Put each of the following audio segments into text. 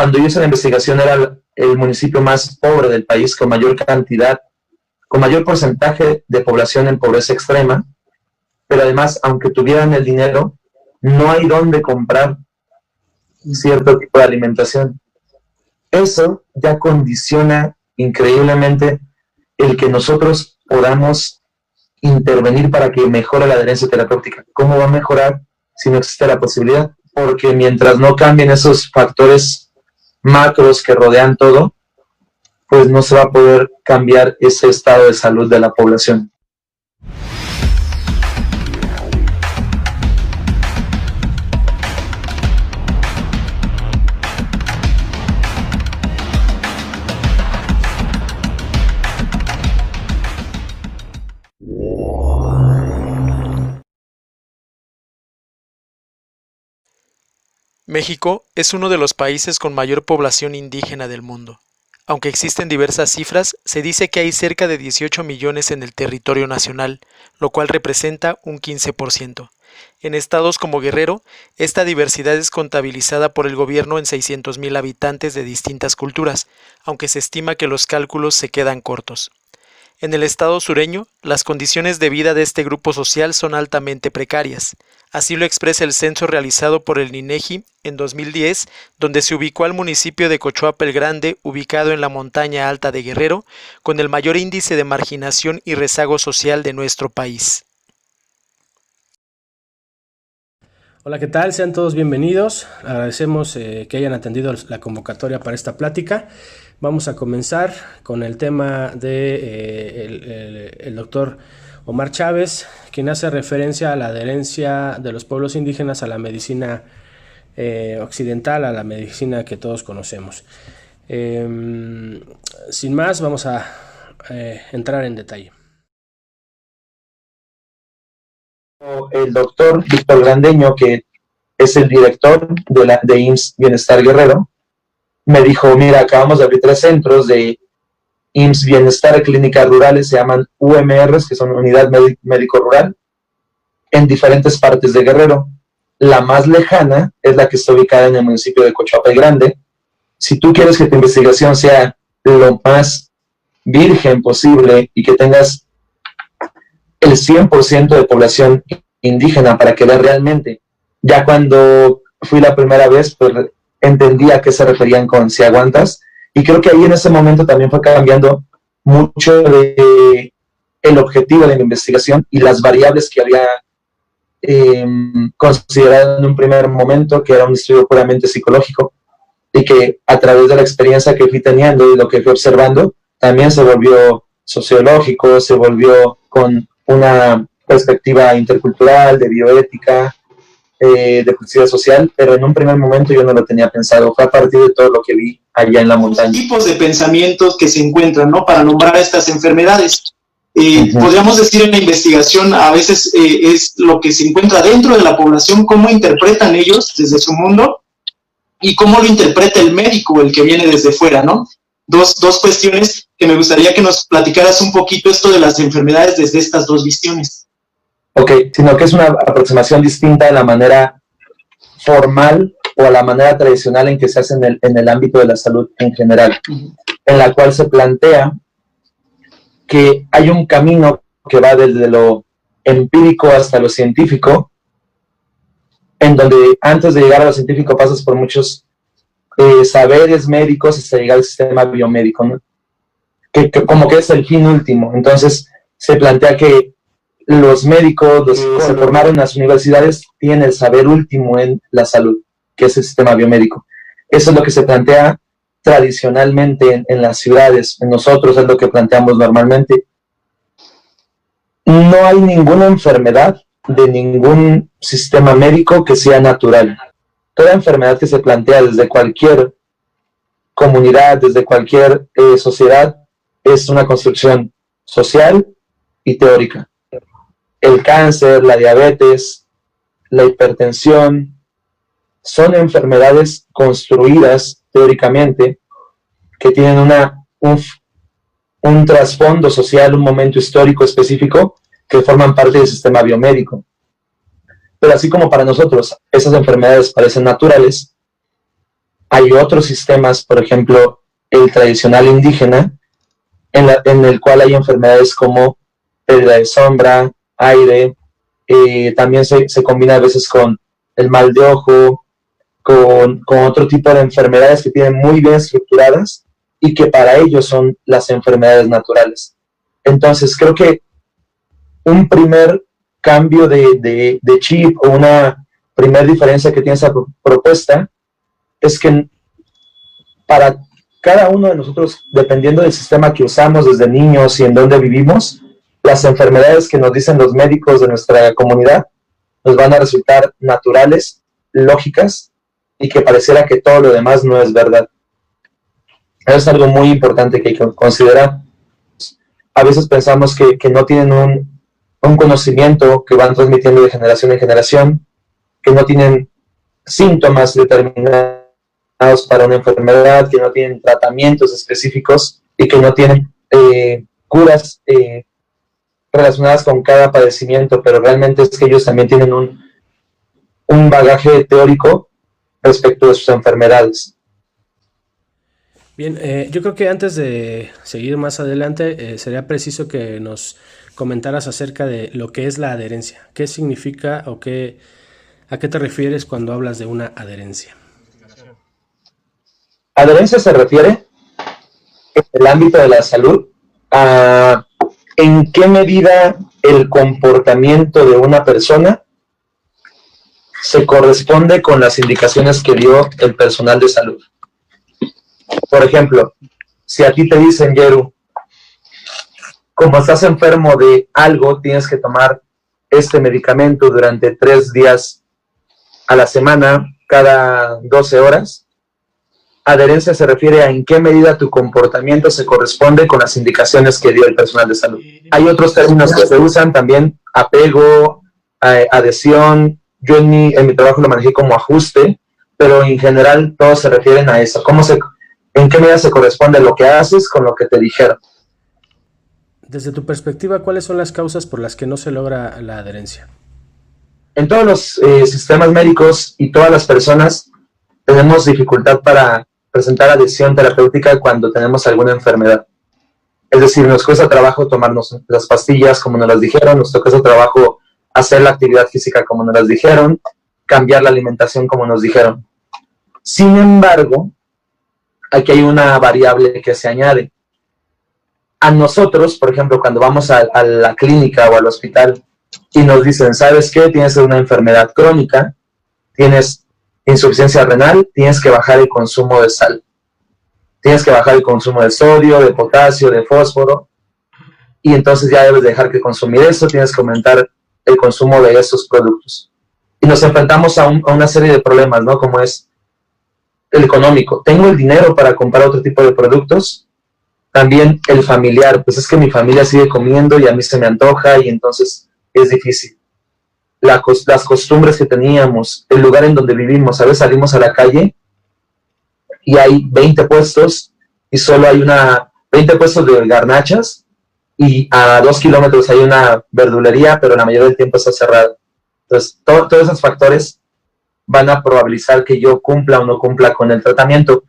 cuando yo hice la investigación era el municipio más pobre del país, con mayor cantidad, con mayor porcentaje de población en pobreza extrema, pero además, aunque tuvieran el dinero, no hay dónde comprar cierto tipo de alimentación. Eso ya condiciona increíblemente el que nosotros podamos intervenir para que mejore la adherencia terapéutica. ¿Cómo va a mejorar si no existe la posibilidad? Porque mientras no cambien esos factores macros que rodean todo, pues no se va a poder cambiar ese estado de salud de la población. México es uno de los países con mayor población indígena del mundo. Aunque existen diversas cifras, se dice que hay cerca de 18 millones en el territorio nacional, lo cual representa un 15%. En estados como Guerrero, esta diversidad es contabilizada por el gobierno en 600,000 habitantes de distintas culturas, aunque se estima que los cálculos se quedan cortos. En el estado sureño, las condiciones de vida de este grupo social son altamente precarias. Así lo expresa el censo realizado por el INEGI en 2010, donde se ubicó al municipio de Cochuapa el Grande, ubicado en la montaña alta de Guerrero, con el mayor índice de marginación y rezago social de nuestro país. Hola, ¿qué tal? Sean todos bienvenidos. Agradecemos que hayan atendido la convocatoria para esta plática. Vamos a comenzar con el tema de el doctor Omar Chávez, quien hace referencia a la adherencia de los pueblos indígenas a la medicina occidental, a la medicina que todos conocemos. Sin más, vamos a entrar en detalle. El doctor Víctor Grandeño, que es el director de IMSS Bienestar Guerrero, me dijo, mira, acabamos de abrir 3 centros de IMSS Bienestar, clínicas rurales, se llaman UMRs, que son Unidad Médico Rural, en diferentes partes de Guerrero. La más lejana es la que está ubicada en el municipio de Cochuapa el Grande. Si tú quieres que tu investigación sea lo más virgen posible y que tengas el 100% de población indígena para que veas realmente, ya cuando fui la primera vez, pues entendí a qué se referían con si aguantas, y creo que ahí en ese momento también fue cambiando mucho el objetivo de mi investigación y las variables que había considerado en un primer momento, que era un estudio puramente psicológico, y que a través de la experiencia que fui teniendo y lo que fui observando, también se volvió sociológico, se volvió con una perspectiva intercultural, de bioética, de justicia social, pero en un primer momento yo no lo tenía pensado. Fue a partir de todo lo que vi allá en la montaña. Tipos de pensamientos que se encuentran, ¿no?, para nombrar estas enfermedades. Podríamos decir en la investigación, a veces es lo que se encuentra dentro de la población, cómo interpretan ellos desde su mundo y cómo lo interpreta el médico, el que viene desde fuera, ¿no? Dos cuestiones que me gustaría que nos platicaras un poquito esto de las enfermedades desde estas dos visiones. Ok, sino que es una aproximación distinta de la manera formal o a la manera tradicional en que se hace en el ámbito de la salud en general, en la cual se plantea que hay un camino que va desde lo empírico hasta lo científico, en donde antes de llegar a lo científico pasas por muchos saberes médicos hasta llegar al sistema biomédico, ¿no? que como que es el fin último. Entonces se plantea que los médicos, los que se formaron en las universidades, tienen el saber último en la salud, que es el sistema biomédico. Eso es lo que se plantea tradicionalmente en las ciudades. En nosotros es lo que planteamos normalmente. No hay ninguna enfermedad de ningún sistema médico que sea natural. Toda enfermedad que se plantea desde cualquier comunidad, desde cualquier sociedad, es una construcción social y teórica. El cáncer, la diabetes, la hipertensión, son enfermedades construidas teóricamente que tienen un trasfondo social, un momento histórico específico que forman parte del sistema biomédico. Pero así como para nosotros esas enfermedades parecen naturales, Hay otros sistemas, por ejemplo, el tradicional indígena, en el cual hay enfermedades como pérdida de sombra, aire, también se combina a veces con el mal de ojo, con otro tipo de enfermedades que tienen muy bien estructuradas y que para ellos son las enfermedades naturales. Entonces, creo que un primer cambio de chip o una primera diferencia que tiene esa propuesta es que para cada uno de nosotros, dependiendo del sistema que usamos desde niños y en dónde vivimos, las enfermedades que nos dicen los médicos de nuestra comunidad nos van a resultar naturales, lógicas, y que pareciera que todo lo demás no es verdad. Eso es algo muy importante que hay que considerar. A veces pensamos que no tienen un conocimiento que van transmitiendo de generación en generación, que no tienen síntomas determinados para una enfermedad, que no tienen tratamientos específicos y que no tienen curas relacionadas con cada padecimiento, pero realmente es que ellos también tienen un bagaje teórico respecto de sus enfermedades. Bien, yo creo que antes de seguir más adelante, sería preciso que nos comentaras acerca de lo que es la adherencia. ¿Qué significa o a qué te refieres cuando hablas de una adherencia? Adherencia se refiere, en el ámbito de la salud, a en qué medida el comportamiento de una persona se corresponde con las indicaciones que dio el personal de salud. Por ejemplo, si a ti te dicen, Yeru, como estás enfermo de algo, tienes que tomar este medicamento durante 3 días a la semana, cada 12 horas, adherencia se refiere a en qué medida tu comportamiento se corresponde con las indicaciones que dio el personal de salud. Hay otros términos que se usan también, apego, adhesión. Yo en mi trabajo lo manejé como ajuste, pero en general todos se refieren a eso. ¿En qué medida se corresponde lo que haces con lo que te dijeron? Desde tu perspectiva, ¿cuáles son las causas por las que no se logra la adherencia? En todos los sistemas médicos y todas las personas tenemos dificultad para presentar adhesión terapéutica cuando tenemos alguna enfermedad. Es decir, nos cuesta trabajo tomarnos las pastillas como nos las dijeron, nos cuesta trabajo hacer la actividad física como nos las dijeron, cambiar la alimentación como nos dijeron. Sin embargo, aquí hay una variable que se añade. A nosotros, por ejemplo, cuando vamos a la clínica o al hospital y nos dicen, ¿sabes qué? Tienes una enfermedad crónica, tienes insuficiencia renal, tienes que bajar el consumo de sal. Tienes que bajar el consumo de sodio, de potasio, de fósforo, y entonces ya debes dejar de consumir eso, tienes que aumentar el consumo de esos productos. Y nos enfrentamos a una serie de problemas, ¿no? Como es el económico. ¿Tengo el dinero para comprar otro tipo de productos? También el familiar, pues es que mi familia sigue comiendo y a mí se me antoja y entonces es difícil. Las costumbres que teníamos, el lugar en donde vivimos, a veces salimos a la calle y hay 20 puestos y solo hay 20 puestos de garnachas y a 2 kilómetros hay una verdulería, pero la mayoría del tiempo está cerrada. Entonces, todos esos factores van a probabilizar que yo cumpla o no cumpla con el tratamiento.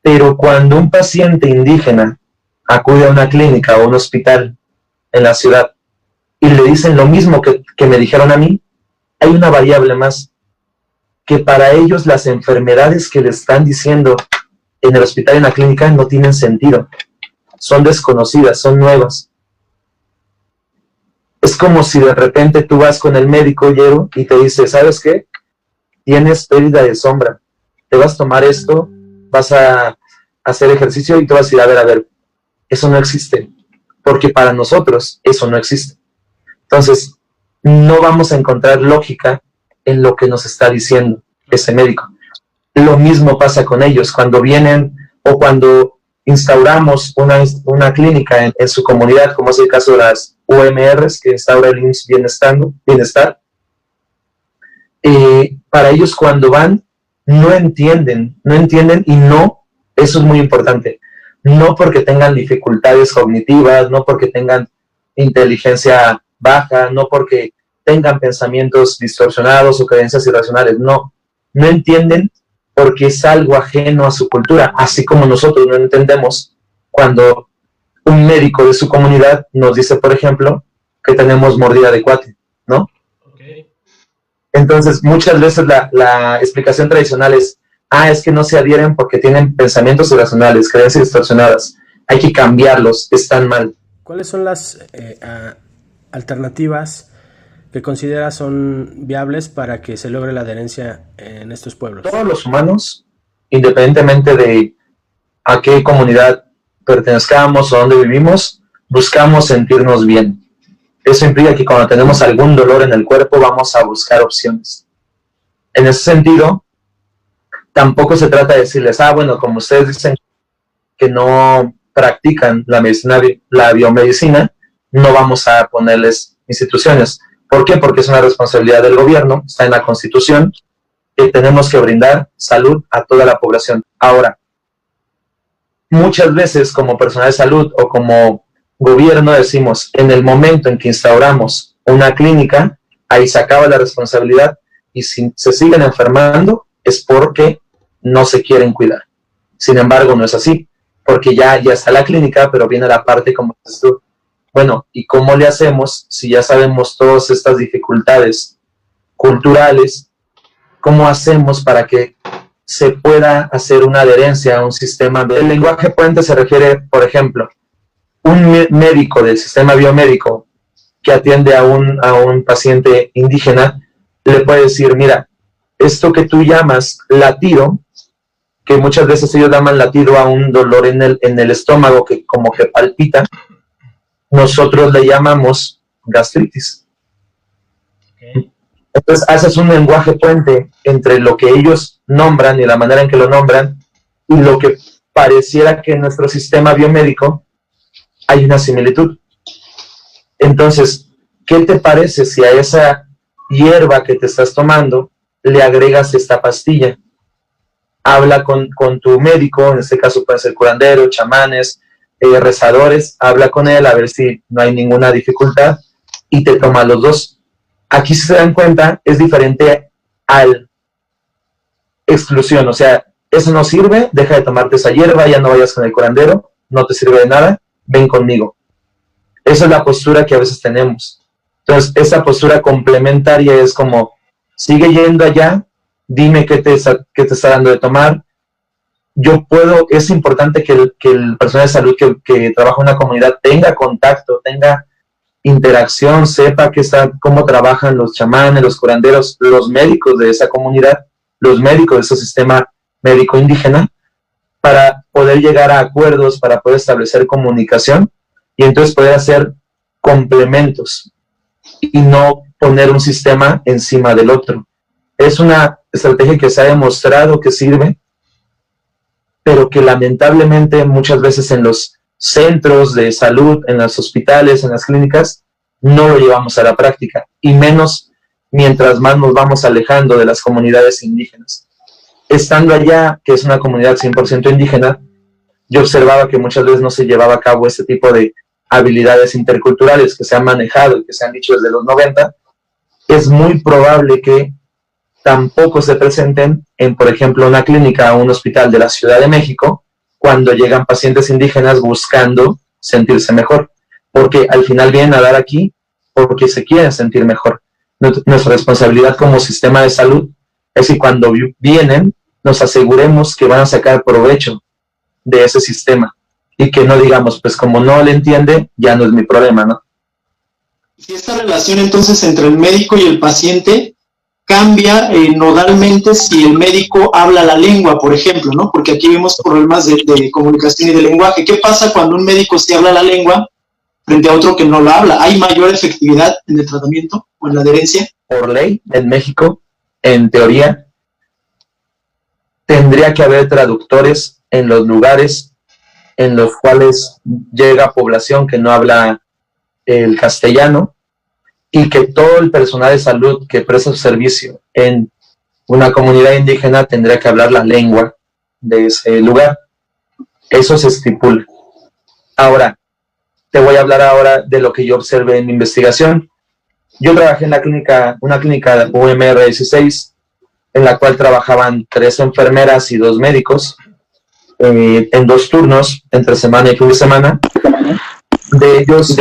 Pero cuando un paciente indígena acude a una clínica o un hospital en la ciudad y le dicen lo mismo que me dijeron a mí, hay una variable más, que para ellos las enfermedades que le están diciendo en el hospital y en la clínica no tienen sentido, son desconocidas, son nuevas. Es como si de repente tú vas con el médico, Yeru, y te dice, ¿sabes qué? Tienes pérdida de sombra, te vas a tomar esto, vas a hacer ejercicio y te vas a decir, a ver, eso no existe, porque para nosotros eso no existe. Entonces, no vamos a encontrar lógica en lo que nos está diciendo ese médico. Lo mismo pasa con ellos, cuando vienen o cuando instauramos una clínica en su comunidad, como es el caso de las UMRs, que instaura el IMSS Bienestar, para ellos cuando van, no entienden y no, eso es muy importante, no porque tengan dificultades cognitivas, no porque tengan inteligencia baja, no porque tengan pensamientos distorsionados o creencias irracionales, no entienden porque es algo ajeno a su cultura, así como nosotros no entendemos cuando un médico de su comunidad nos dice, por ejemplo, que tenemos mordida de cuate, ¿no? Okay. Entonces, muchas veces la explicación tradicional es que no se adhieren porque tienen pensamientos irracionales, creencias distorsionadas, hay que cambiarlos, están mal. ¿Cuáles son las alternativas que consideras son viables para que se logre la adherencia en estos pueblos? Todos los humanos, independientemente de a qué comunidad pertenezcamos o dónde vivimos, buscamos sentirnos bien. Eso implica que cuando tenemos algún dolor en el cuerpo vamos a buscar opciones. En ese sentido, tampoco se trata de decirles, bueno, como ustedes dicen que no practican la medicina, la biomedicina, no vamos a ponerles instituciones. ¿Por qué? Porque es una responsabilidad del gobierno, está en la Constitución, que tenemos que brindar salud a toda la población. Ahora, muchas veces como personal de salud o como gobierno decimos, en el momento en que instauramos una clínica, ahí se acaba la responsabilidad y si se siguen enfermando es porque no se quieren cuidar. Sin embargo, no es así, porque ya está la clínica, pero viene la parte como dices tú. Bueno, ¿y cómo le hacemos si ya sabemos todas estas dificultades culturales? ¿Cómo hacemos para que se pueda hacer una adherencia a un sistema? El lenguaje puente se refiere, por ejemplo, un médico del sistema biomédico que atiende a un paciente indígena, le puede decir, mira, esto que tú llamas latido, que muchas veces ellos llaman latido a un dolor en el estómago que como que palpita, nosotros le llamamos gastritis. Okay. Entonces haces un lenguaje puente entre lo que ellos nombran y la manera en que lo nombran y lo que pareciera que en nuestro sistema biomédico hay una similitud. Entonces, ¿qué te parece si a esa hierba que te estás tomando le agregas esta pastilla? Habla con tu médico, en este caso puede ser curandero, chamanes, rezadores, habla con él a ver si no hay ninguna dificultad y te toma los dos. Aquí, si se dan cuenta, es diferente al exclusión, o sea, eso no sirve, deja de tomarte esa hierba, ya no vayas con el curandero, no te sirve de nada, ven conmigo. Esa es la postura que a veces tenemos. Entonces, esa postura complementaria es como, sigue yendo allá, dime qué te está dando de tomar. Es importante que el personal de salud que trabaja en una comunidad tenga contacto, tenga interacción, sepa cómo trabajan los chamanes, los curanderos, los médicos de esa comunidad, los médicos de ese sistema médico indígena, para poder llegar a acuerdos, para poder establecer comunicación y entonces poder hacer complementos y no poner un sistema encima del otro. Es una estrategia que se ha demostrado que sirve, pero que lamentablemente muchas veces en los centros de salud, en los hospitales, en las clínicas, no lo llevamos a la práctica, y menos mientras más nos vamos alejando de las comunidades indígenas. Estando allá, que es una comunidad 100% indígena, yo observaba que muchas veces no se llevaba a cabo este tipo de habilidades interculturales que se han manejado y que se han dicho desde los 90. Es muy probable que tampoco se presenten en, por ejemplo, una clínica o un hospital de la Ciudad de México cuando llegan pacientes indígenas buscando sentirse mejor, porque al final vienen a dar aquí porque se quieren sentir mejor. Nuestra responsabilidad como sistema de salud es que cuando vienen nos aseguremos que van a sacar provecho de ese sistema y que no digamos, pues como no le entiende, ya no es mi problema, ¿no? Si esta relación entonces entre el médico y el paciente cambia nodalmente si el médico habla la lengua, por ejemplo, ¿no? Porque aquí vemos problemas de comunicación y de lenguaje. ¿Qué pasa cuando un médico sí habla la lengua frente a otro que no la habla? ¿Hay mayor efectividad en el tratamiento o en la adherencia? Por ley, en México, en teoría, tendría que haber traductores en los lugares en los cuales llega población que no habla el castellano, y que todo el personal de salud que presta su servicio en una comunidad indígena tendría que hablar la lengua de ese lugar. Eso se estipula. Ahora, te voy a hablar ahora de lo que yo observé en mi investigación. Yo trabajé en una clínica UMR 16, en la cual trabajaban 3 enfermeras y 2 médicos en 2 turnos, entre semana y fin de semana. De ellos,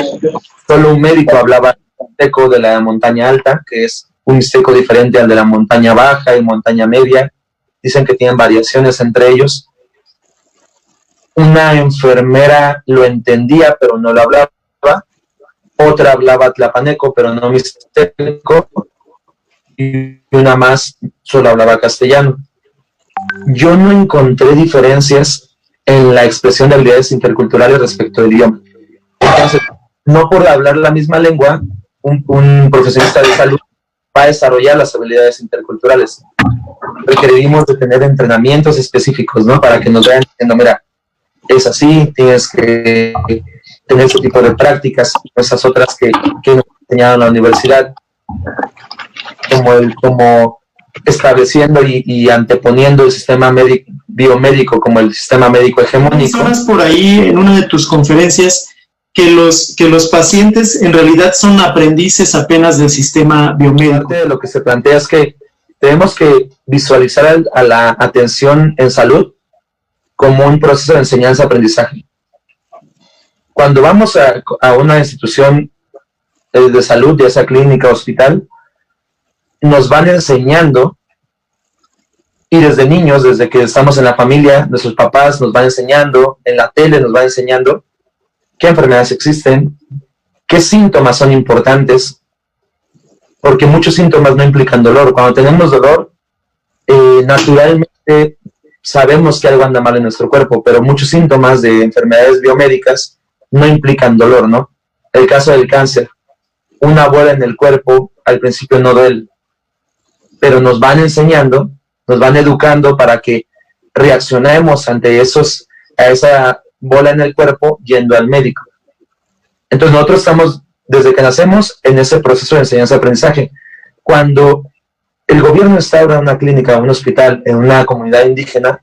solo un médico hablaba mixteco de la montaña alta, que es un mixteco diferente al de la montaña baja y montaña media. Dicen que tienen variaciones entre ellos. Una enfermera lo entendía, pero no lo hablaba. Otra hablaba tlapaneco, pero no mixteco. Y una más solo hablaba castellano. Yo no encontré diferencias en la expresión de habilidades interculturales respecto del idioma. Entonces, no por hablar la misma lengua, un profesionista de salud va a desarrollar las habilidades interculturales. Requerimos de tener entrenamientos específicos, ¿no? Para que nos vayan diciendo, mira, es así, tienes que tener ese tipo de prácticas, esas otras que nos enseñaron en la universidad, como estableciendo y anteponiendo el sistema biomédico como el sistema médico hegemónico. Mencionas por ahí en una de tus conferencias que los pacientes en realidad son aprendices apenas del sistema biomédico. Parte de lo que se plantea es que tenemos que visualizar a la atención en salud como un proceso de enseñanza-aprendizaje. Cuando vamos a una institución de salud, ya sea clínica o hospital, nos van enseñando, y desde niños, desde que estamos en la familia, nuestros papás nos van enseñando, en la tele nos van enseñando qué enfermedades existen, qué síntomas son importantes, porque muchos síntomas no implican dolor. Cuando tenemos dolor, naturalmente sabemos que algo anda mal en nuestro cuerpo, pero muchos síntomas de enfermedades biomédicas no implican dolor, ¿no? El caso del cáncer, una bola en el cuerpo al principio no duele, pero nos van enseñando, nos van educando para que reaccionemos ante a esa bola en el cuerpo yendo al médico. Entonces nosotros estamos, desde que nacemos, en ese proceso de enseñanza-aprendizaje. Cuando el gobierno instaura una clínica, un hospital en una comunidad indígena,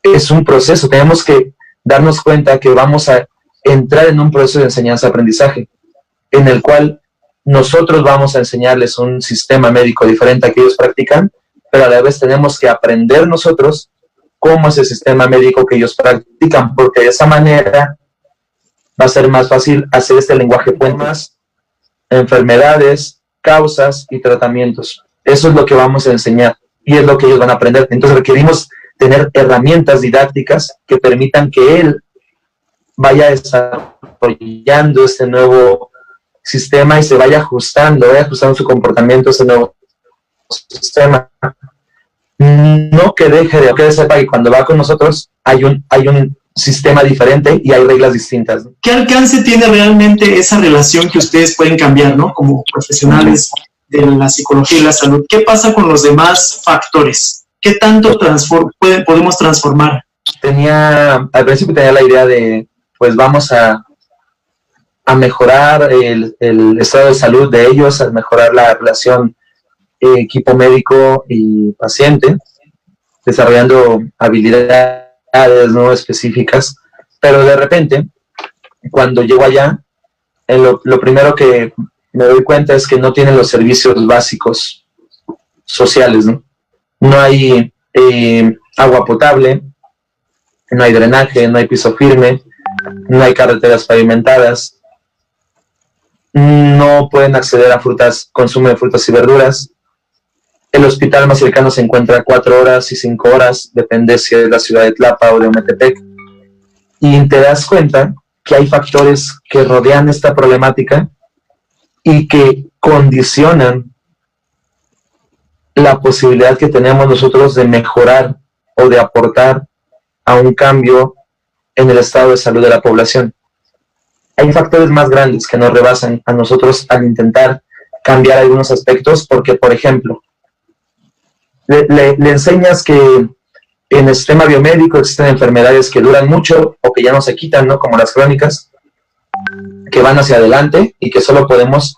es un proceso. Tenemos que darnos cuenta que vamos a entrar en un proceso de enseñanza-aprendizaje, en el cual nosotros vamos a enseñarles un sistema médico diferente a que ellos practican, pero a la vez tenemos que aprender nosotros cómo es el sistema médico que ellos practican, porque de esa manera va a ser más fácil hacer este lenguaje puente, más enfermedades, causas y tratamientos. Eso es lo que vamos a enseñar y es lo que ellos van a aprender. Entonces requerimos tener herramientas didácticas que permitan que él vaya desarrollando este nuevo sistema y se vaya ajustando su comportamiento a ese nuevo sistema. No que deje de que sepa que cuando va con nosotros hay un sistema diferente y hay reglas distintas, ¿no? ¿Qué alcance tiene realmente esa relación que ustedes pueden cambiar, ¿no? Como profesionales de la psicología y la salud. ¿Qué pasa con los demás factores? ¿Qué tanto podemos transformar? Al principio tenía la idea de, pues vamos a mejorar el estado de salud de ellos, a mejorar la relación equipo médico y paciente, desarrollando habilidades no específicas, pero de repente, cuando llego allá, lo primero que me doy cuenta es que no tienen los servicios básicos sociales, ¿no? No hay agua potable, no hay drenaje, no hay piso firme, no hay carreteras pavimentadas, no pueden acceder a consumo de frutas y verduras. El hospital más cercano se encuentra a 4 horas y 5 horas, depende si es de la ciudad de Tlapa o de Ometepec. Y te das cuenta que hay factores que rodean esta problemática y que condicionan la posibilidad que tenemos nosotros de mejorar o de aportar a un cambio en el estado de salud de la población. Hay factores más grandes que nos rebasan a nosotros al intentar cambiar algunos aspectos, porque, por ejemplo, le enseñas que en el sistema biomédico existen enfermedades que duran mucho o que ya no se quitan, ¿no? Como las crónicas, que van hacia adelante y que solo podemos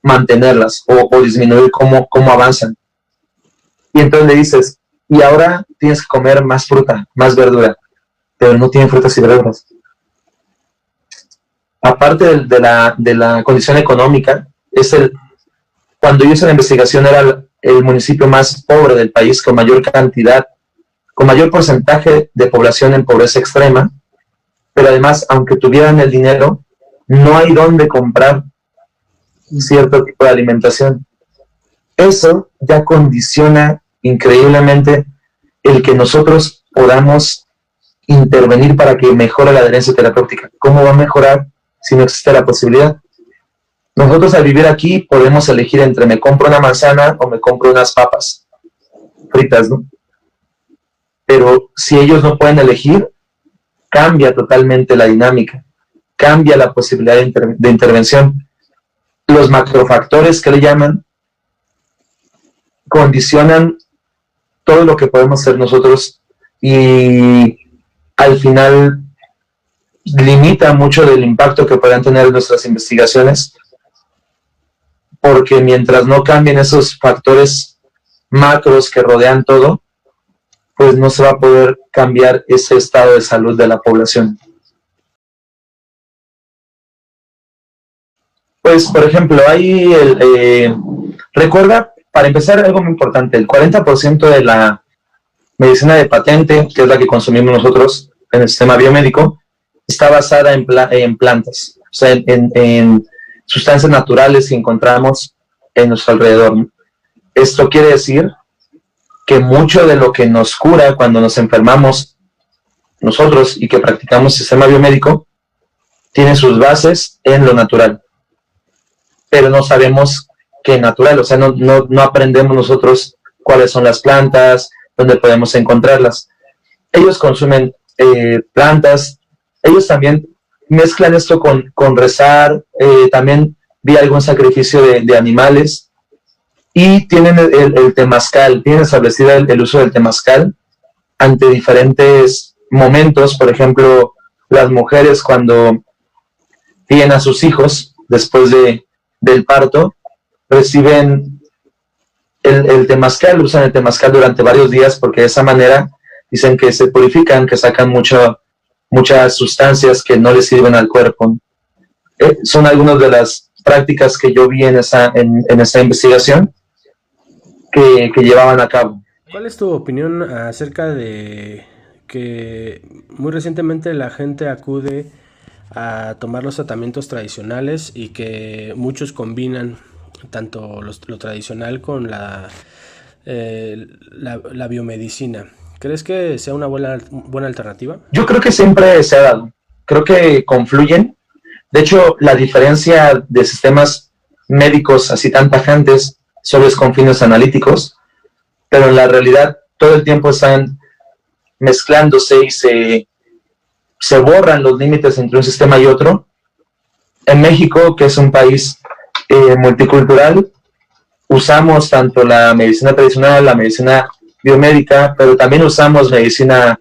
mantenerlas o disminuir cómo avanzan. Y entonces le dices, y ahora tienes que comer más fruta, más verdura, pero no tienen frutas y verduras. Aparte de la condición económica, cuando yo hice la investigación era el municipio más pobre del país, con mayor cantidad, con mayor porcentaje de población en pobreza extrema, pero además, aunque tuvieran el dinero, no hay dónde comprar cierto tipo de alimentación. Eso ya condiciona increíblemente el que nosotros podamos intervenir para que mejore la adherencia terapéutica. ¿Cómo va a mejorar si no existe la posibilidad? Nosotros al vivir aquí podemos elegir entre me compro una manzana o me compro unas papas fritas, ¿no? Pero si ellos no pueden elegir, cambia totalmente la dinámica, cambia la posibilidad de intervención. Los macrofactores que le llaman condicionan todo lo que podemos hacer nosotros y al final limita mucho del impacto que puedan tener nuestras investigaciones, porque mientras no cambien esos factores macros que rodean todo, pues no se va a poder cambiar ese estado de salud de la población. Pues, por ejemplo, hay recuerda, para empezar, algo muy importante, el 40% de la medicina de patente, que es la que consumimos nosotros en el sistema biomédico, está basada en plantas, o sea, en sustancias naturales que encontramos en nuestro alrededor. Esto quiere decir que mucho de lo que nos cura cuando nos enfermamos nosotros y que practicamos sistema biomédico tiene sus bases en lo natural, pero no sabemos qué natural, o sea, no aprendemos nosotros cuáles son las plantas, dónde podemos encontrarlas. Ellos consumen plantas, ellos también mezclan esto con rezar, también vi algún sacrificio de animales, y tienen el temazcal, tienen establecido el uso del temazcal ante diferentes momentos. Por ejemplo, las mujeres cuando tienen a sus hijos después del parto, reciben el temazcal, usan el temazcal durante varios días porque de esa manera dicen que se purifican, que sacan muchas sustancias que no les sirven al cuerpo. Son algunas de las prácticas que yo vi en esa investigación que llevaban a cabo. ¿Cuál es tu opinión acerca de que muy recientemente la gente acude a tomar los tratamientos tradicionales y que muchos combinan tanto lo tradicional con la biomedicina? ¿Crees que sea una buena alternativa? Yo creo que siempre se ha dado. Creo que confluyen. De hecho, la diferencia de sistemas médicos así tan tajantes solo es con fines analíticos, pero en la realidad todo el tiempo están mezclándose y se borran los límites entre un sistema y otro. En México, que es un país multicultural, usamos tanto la medicina tradicional, la medicina biomédica, pero también usamos medicina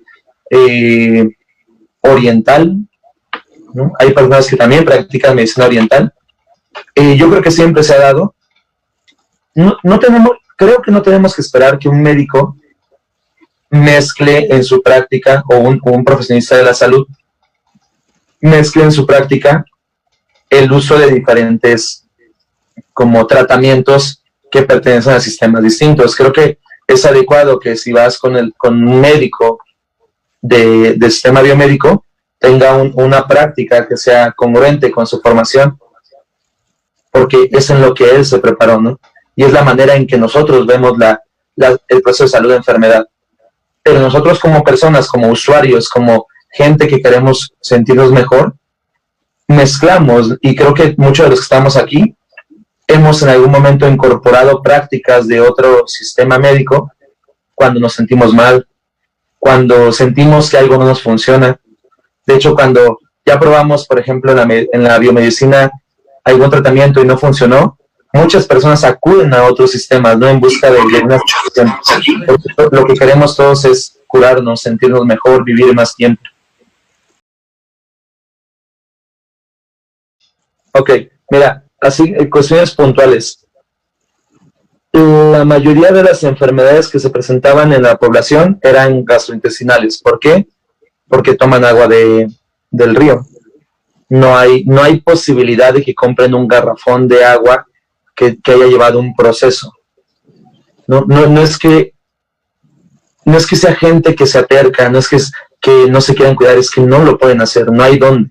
oriental, ¿no? Hay personas que también practican medicina oriental. Yo creo que siempre se ha dado. Creo que no tenemos que esperar que un médico mezcle en su práctica, o un profesionista de la salud mezcle en su práctica el uso de diferentes como tratamientos que pertenecen a sistemas distintos. Creo que es adecuado que si vas con un médico de sistema biomédico tenga una práctica que sea congruente con su formación, porque es en lo que él se preparó, ¿no? Y es la manera en que nosotros vemos el proceso de salud de enfermedad. Pero nosotros como personas, como usuarios, como gente que queremos sentirnos mejor, mezclamos, y creo que muchos de los que estamos aquí hemos en algún momento incorporado prácticas de otro sistema médico cuando nos sentimos mal, cuando sentimos que algo no nos funciona. De hecho, cuando ya probamos, por ejemplo, en la biomedicina algún tratamiento y no funcionó, muchas personas acuden a otros sistemas, ¿no? En busca de una solución. Porque lo que queremos todos es curarnos, sentirnos mejor, vivir más tiempo. Ok, mira, así, cuestiones puntuales. La mayoría de las enfermedades que se presentaban en la población eran gastrointestinales. ¿Por qué? Porque toman agua del río. No hay posibilidad de que compren un garrafón de agua que haya llevado un proceso. No es que sea gente que se aterca, no es que no se quieran cuidar, es que no lo pueden hacer, no hay dónde.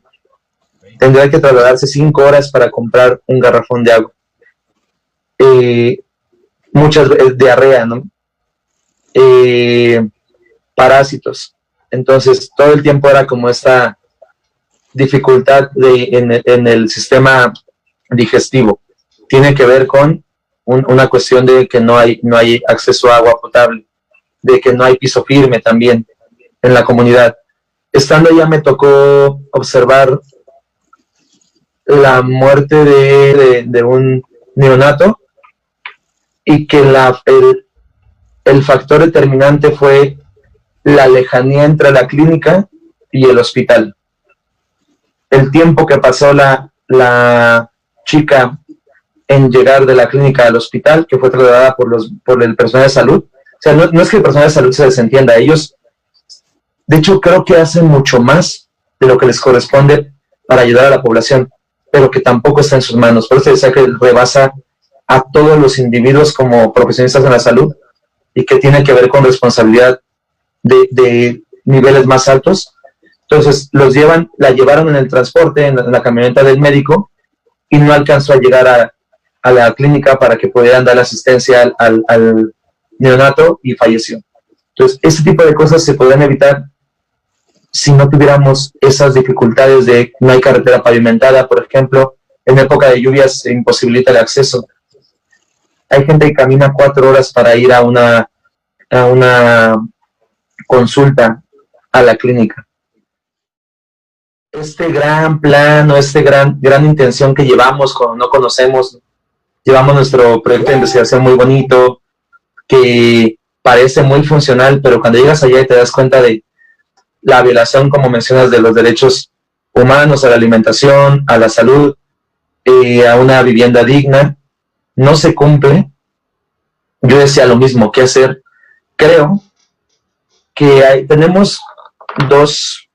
Tendrá que trasladarse 5 horas para comprar un garrafón de agua. Muchas veces diarrea, ¿no? Parásitos. Entonces, todo el tiempo era como esta dificultad en el sistema digestivo. Tiene que ver con una cuestión de que no hay acceso a agua potable, de que no hay piso firme también en la comunidad. Estando allá me tocó observar la muerte de un neonato y que el factor determinante fue la lejanía entre la clínica y el hospital. El tiempo que pasó la chica en llegar de la clínica al hospital, que fue trasladada por el personal de salud. O sea, no es que el personal de salud se desentienda, ellos, de hecho, creo que hacen mucho más de lo que les corresponde para ayudar a la población, pero que tampoco está en sus manos. Por eso decía que rebasa a todos los individuos como profesionistas en la salud y que tiene que ver con responsabilidad de niveles más altos. Entonces, la llevaron en el transporte, en la camioneta del médico, y no alcanzó a llegar a la clínica para que pudieran dar asistencia al neonato y falleció. Entonces, ese tipo de cosas se podrían evitar si no tuviéramos esas dificultades de no hay carretera pavimentada, por ejemplo, en época de lluvias se imposibilita el acceso. Hay gente que camina 4 horas para ir a una consulta a la clínica. Este gran plan o gran intención que llevamos cuando no conocemos, llevamos nuestro proyecto de investigación muy bonito, que parece muy funcional, pero cuando llegas allá y te das cuenta de la violación, como mencionas, de los derechos humanos, a la alimentación, a la salud, a una vivienda digna, no se cumple. Yo decía lo mismo, ¿qué hacer? Creo que tenemos 2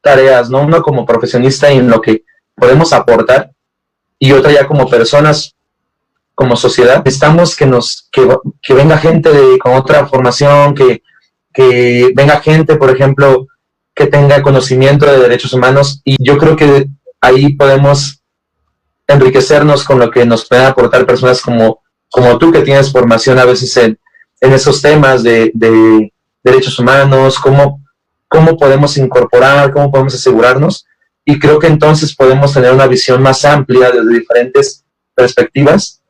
tareas, ¿no? Una como profesionista y en lo que podemos aportar, y otra ya como personas, como sociedad. Necesitamos que venga gente con otra formación, que venga gente, por ejemplo, que tenga conocimiento de derechos humanos, y yo creo que ahí podemos enriquecernos con lo que nos pueden aportar personas como tú, que tienes formación a veces en esos temas de derechos humanos, cómo podemos incorporar, cómo podemos asegurarnos, y creo que entonces podemos tener una visión más amplia desde diferentes perspectivas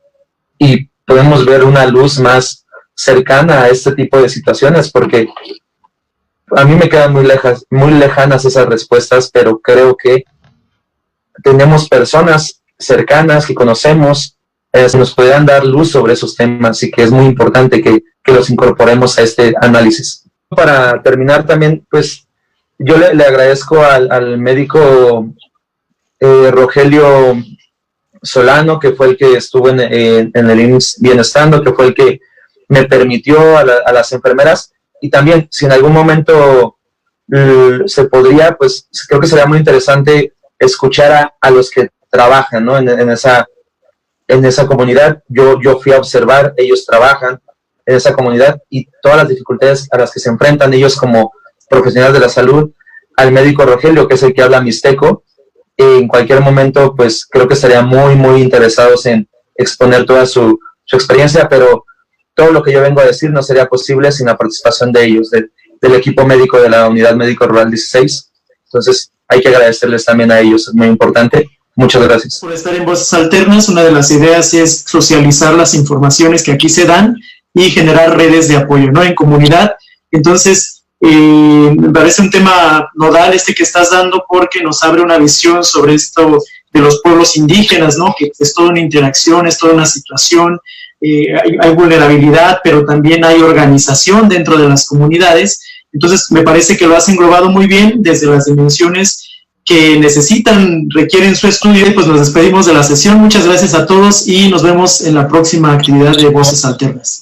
y podemos ver una luz más cercana a este tipo de situaciones, porque a mí me quedan muy lejanas esas respuestas, pero creo que tenemos personas cercanas que conocemos, que nos puedan dar luz sobre esos temas, y que es muy importante que los incorporemos a este análisis. Para terminar también, pues yo le agradezco al médico Rogelio Solano, que fue el que estuvo en el IMSS Bienestando, que fue el que me permitió a las enfermeras, y también si en algún momento se podría, pues creo que sería muy interesante escuchar a los que trabajan, ¿no? en esa comunidad. Yo fui a observar, ellos trabajan en esa comunidad y todas las dificultades a las que se enfrentan ellos como profesionales de la salud, al médico Rogelio, que es el que habla mixteco. En cualquier momento, pues creo que estarían muy, muy interesados en exponer toda su experiencia, pero todo lo que yo vengo a decir no sería posible sin la participación de ellos, del equipo médico de la Unidad Médico Rural 16. Entonces, hay que agradecerles también a ellos, es muy importante. Muchas gracias. Por estar en Voces Alternas, una de las ideas es socializar las informaciones que aquí se dan y generar redes de apoyo, ¿no? En comunidad. Entonces, me parece un tema nodal que estás dando, porque nos abre una visión sobre esto de los pueblos indígenas, ¿no? Que es toda una interacción, es toda una situación, hay vulnerabilidad, pero también hay organización dentro de las comunidades. Entonces, me parece que lo has englobado muy bien desde las dimensiones que requieren su estudio, y pues nos despedimos de la sesión. Muchas gracias a todos y nos vemos en la próxima actividad de Voces Alternas.